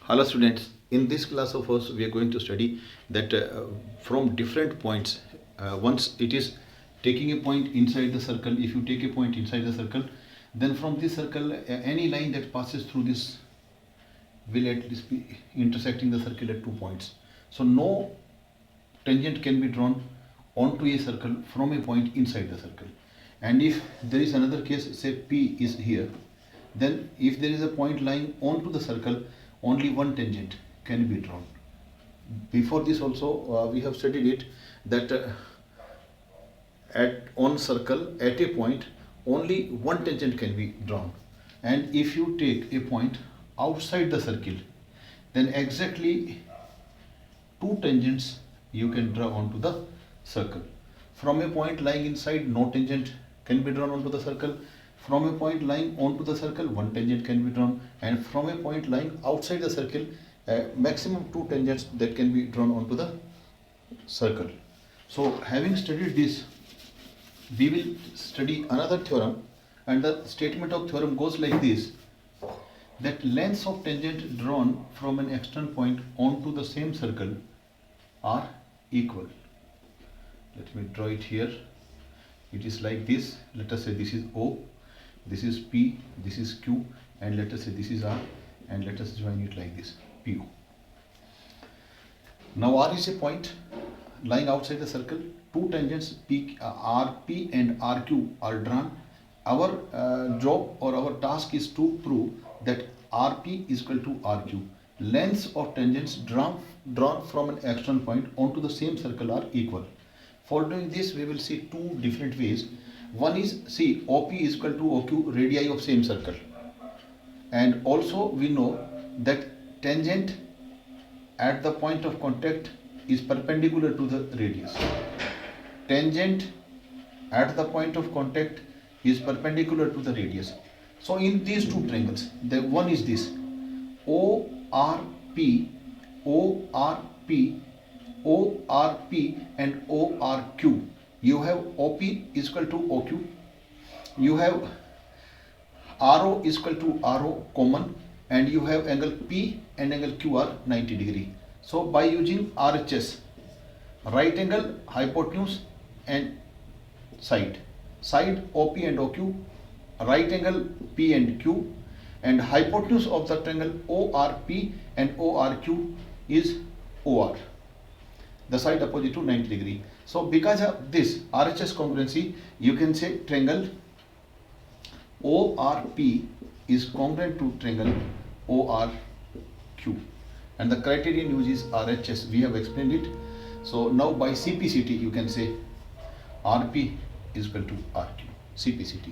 Hello students, in this class of ours we are going to study that from different points, once it is taking a point inside the circle, if you take a point inside the circle, then from this circle any line that passes through this will at least be intersecting the circle at 2 points. So no tangent can be drawn onto a circle from a point inside the circle. And if there is another case, say P is here, then if there is a point lying onto the circle, only one tangent can be drawn. Before this also we have studied it that at on circle at a point only one tangent can be drawn, and if you take a point outside the circle, then exactly two tangents you can draw onto the circle. From a point lying inside, no tangent can be drawn onto the circle. From a point lying onto the circle, one tangent can be drawn, and from a point lying outside the circle, maximum two tangents that can be drawn onto the circle. So having studied this, we will study another theorem, and the statement of theorem goes like this: that lengths of tangent drawn from an external point onto the same circle are equal. Let me draw it here. It is like this. Let us say this is O, this is P, this is Q, and let us say this is R, and let us join it like this, PO. Now R is a point lying outside the circle. Two tangents RP and RQ are drawn. Our job or our task is to prove that RP is equal to RQ. Lengths of tangents drawn from an external point onto the same circle are equal. For doing this, we will see two different ways. One is, see, OP is equal to OQ, radii of same circle. And also we know that tangent at the point of contact is perpendicular to the radius. Tangent at the point of contact is perpendicular to the radius. So in these two triangles, the one is this, ORP, ORP, ORP and ORQ. You have OP is equal to OQ. You have RO is equal to RO common, and you have angle P and angle Q are 90 degree. So by using RHS, right angle, hypotenuse and side OP and OQ, right angle P and Q, and hypotenuse of the triangle ORP and ORQ is OR, the side opposite to 90 degree. So because of this RHS congruency, you can say triangle ORP is congruent to triangle ORQ, and the criterion used is RHS. We have explained it. So now by CPCT you can say RP is equal to RQ, CPCT.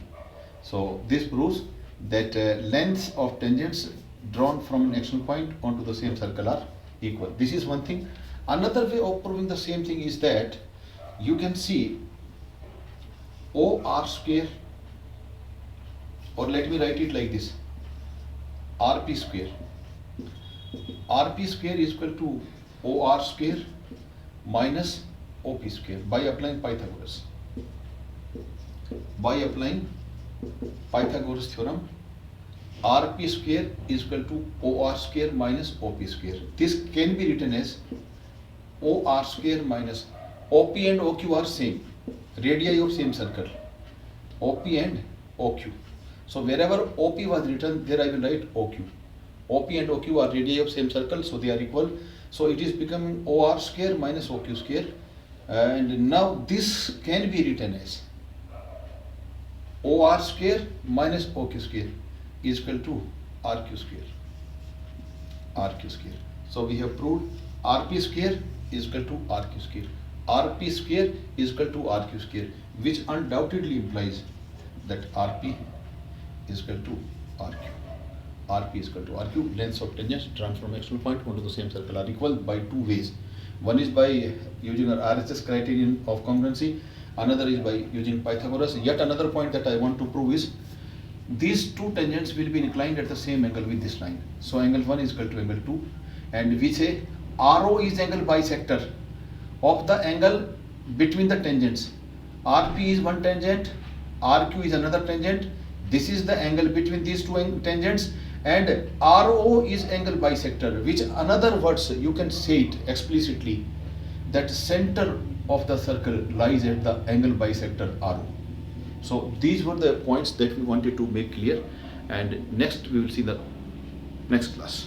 So this proves that lengths of tangents drawn from an external point onto the same circle are equal. This is one thing. Another way of proving the same thing is that you can see OR square, or let me write it like this, RP square. RP square is equal to OR square minus OP square by applying Pythagoras. By applying Pythagoras theorem, RP square is equal to OR square minus OP square. This can be written as OR square minus OP and OQ are same, radii of same circle, OP and OQ. So wherever OP was written, there I will write OQ. OP and OQ are radii of same circle, so they are equal. So it is becoming OR square minus OQ square, and now this can be written as OR square minus OQ square is equal to RQ square. RQ square. So we have proved RP square is equal to RQ square. RP square is equal to RQ square, which undoubtedly implies that RP is equal to RQ. RP is equal to RQ. Lengths of tangents drawn from external point onto the same circle are equal by two ways. One is by using our RHS criterion of congruency. Another is by using Pythagoras. Yet another point that I want to prove is these two tangents will be inclined at the same angle with this line. So angle 1 is equal to angle 2, and we say RO is angle bisector of the angle between the tangents. RP is one tangent, RQ is another tangent. This is the angle between these two tangents, And RO is angle bisector, which another words you can say it explicitly that center of the circle lies at the angle bisector RO. So these were the points that we wanted to make clear, and next we will see the next class.